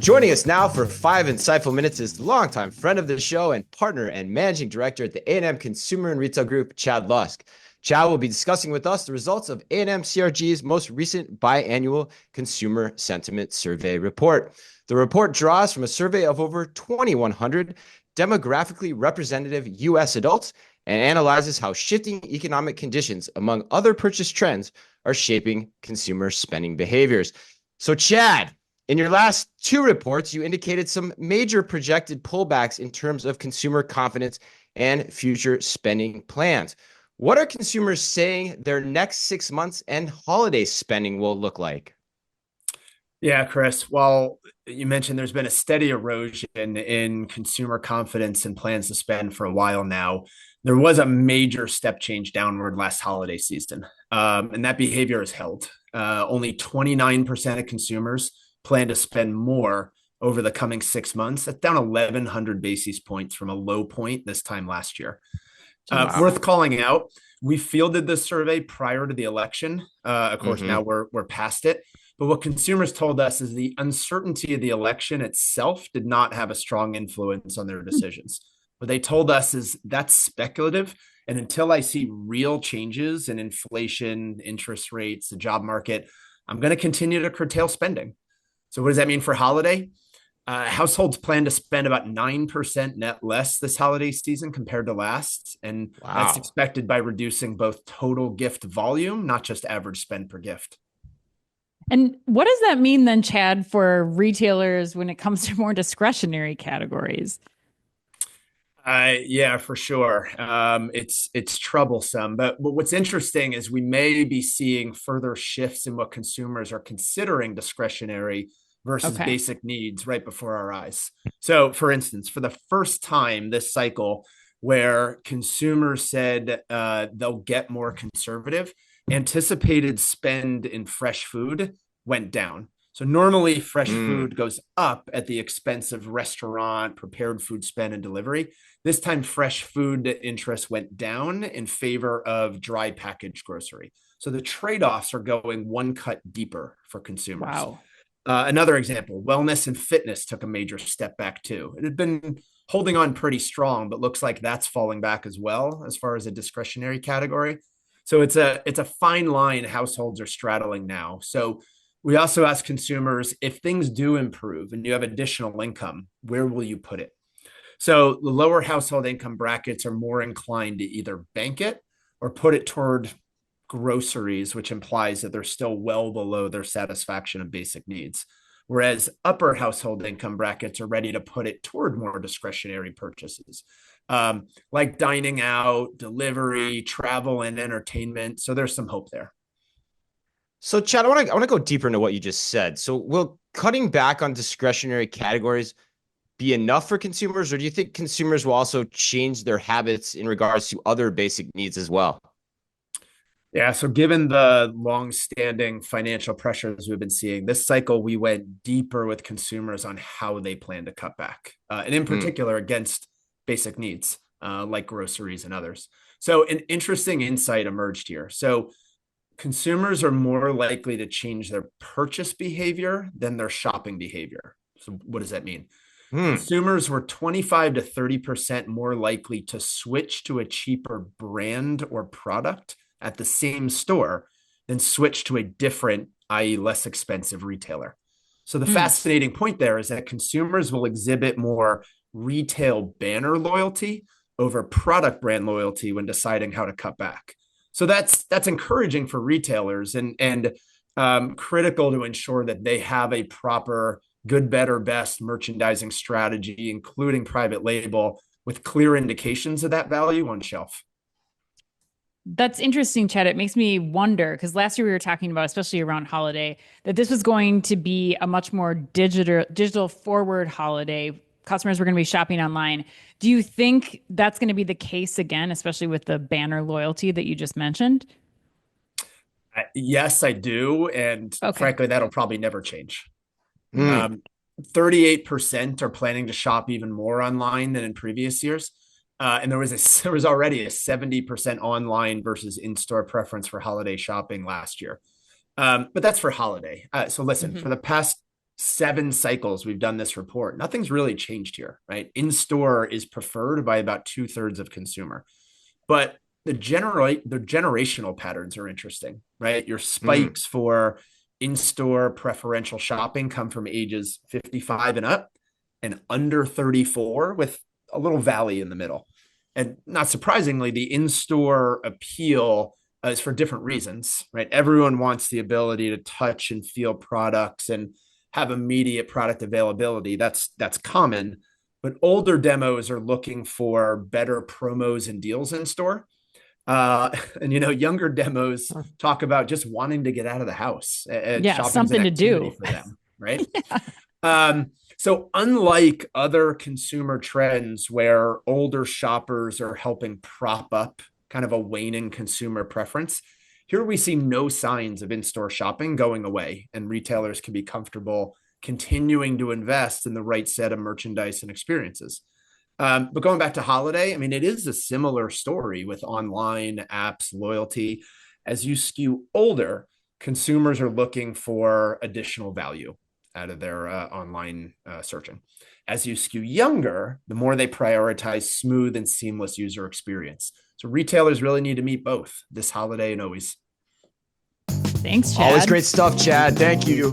Joining us now for 5 insightful minutes is longtime friend of the show and partner and managing director at the A&M Consumer and Retail Group, Chad Lusk. Chad will be discussing with us the results of A&M CRG's most recent biannual Consumer Sentiment Survey report. The report draws from a survey of over 2,100 demographically representative U.S. adults and analyzes how shifting economic conditions, among other purchase trends, are shaping consumer spending behaviors. So, Chad, in your last two reports, you indicated some major projected pullbacks in terms of consumer confidence and future spending plans. What are consumers saying their next 6 months and holiday spending will look like? Yeah, Chris. Well, you mentioned there's been a steady erosion in consumer confidence and plans to spend for a while now. There was a major step change downward last holiday season, and that behavior is held. Only 29% of consumers plan to spend more over the coming 6 months. That's down 1,100 basis points from a low point this time last year. Wow. Worth calling out, we fielded this survey prior to the election. Of course, now we're past it. But what consumers told us is the uncertainty of the election itself did not have a strong influence on their decisions. What they told us is that's speculative. And until I see real changes in inflation, interest rates, the job market, I'm going to continue to curtail spending. So what does that mean for holiday? Households plan to spend about 9% net less this holiday season compared to last. And that's expected by reducing both total gift volume, not just average spend per gift. And what does that mean then, Chad, for retailers when it comes to more discretionary categories? Yeah, for sure. It's troublesome. But what's interesting is we may be seeing further shifts in what consumers are considering discretionary versus basic needs right before our eyes. So, for instance, for the first time this cycle, where consumers said they'll get more conservative, anticipated spend in fresh food went down. So normally fresh food goes up at the expense of restaurant, prepared food spend, and delivery. This time, fresh food interest went down in favor of dry packaged grocery. So the trade-offs are going one cut deeper for consumers. Wow. Another example, wellness and fitness took a major step back too. It had been holding on pretty strong, but looks like that's falling back as well as far as a discretionary category. So it's a fine line households are straddling now. So we also ask consumers, if things do improve and you have additional income, where will you put it? So the lower household income brackets are more inclined to either bank it or put it toward groceries, which implies that they're still well below their satisfaction of basic needs. Whereas upper household income brackets are ready to put it toward more discretionary purchases, like dining out, delivery, travel, and entertainment. So there's some hope there. So, Chad, I want to go deeper into what you just said. So, will cutting back on discretionary categories be enough for consumers, or do you think consumers will also change their habits in regards to other basic needs as well? Yeah, so given the long-standing financial pressures we've been seeing, this cycle we went deeper with consumers on how they plan to cut back, and in particular against basic needs like groceries and others. So an interesting insight emerged here. So consumers are more likely to change their purchase behavior than their shopping behavior. So what does that mean? Consumers were 25 to 30% more likely to switch to a cheaper brand or product at the same store than switch to a different, i.e. less expensive retailer. So the fascinating point there is that consumers will exhibit more retail banner loyalty over product brand loyalty when deciding how to cut back. So that's encouraging for retailers and critical to ensure that they have a proper good, better, best merchandising strategy, including private label, with clear indications of that value on shelf. That's interesting, Chad. It makes me wonder, because last year we were talking about, especially around holiday, that this was going to be a much more digital forward holiday. Customers were going to be shopping online. Do you think that's going to be the case again, especially with the banner loyalty that you just mentioned? Yes, I do. And frankly, that'll probably never change. 38% are planning to shop even more online than in previous years. And there was already a 70% online versus in-store preference for holiday shopping last year. But that's for holiday. So listen, for the past 7 cycles we've done this report, nothing's really changed here, right? In-store is preferred by about 2/3 of consumer. But the generational patterns are interesting, right? Your spikes for in-store preferential shopping come from ages 55 and up and under 34, with a little valley in the middle. And not surprisingly, the in-store appeal is for different reasons, right? Everyone wants the ability to touch and feel products and have immediate product availability. That's common. But older demos are looking for better promos and deals in store. And younger demos talk about just wanting to get out of the house. Something to do for them, right? So unlike other consumer trends where older shoppers are helping prop up kind of a waning consumer preference, here we see no signs of in-store shopping going away, and retailers can be comfortable continuing to invest in the right set of merchandise and experiences. But going back to holiday, I mean, it is a similar story with online apps, loyalty. As you skew older, consumers are looking for additional value out of their online searching. As you skew younger, the more they prioritize smooth and seamless user experience. So retailers really need to meet both this holiday and always. Thanks, Chad. Always great stuff, Chad. Thank you.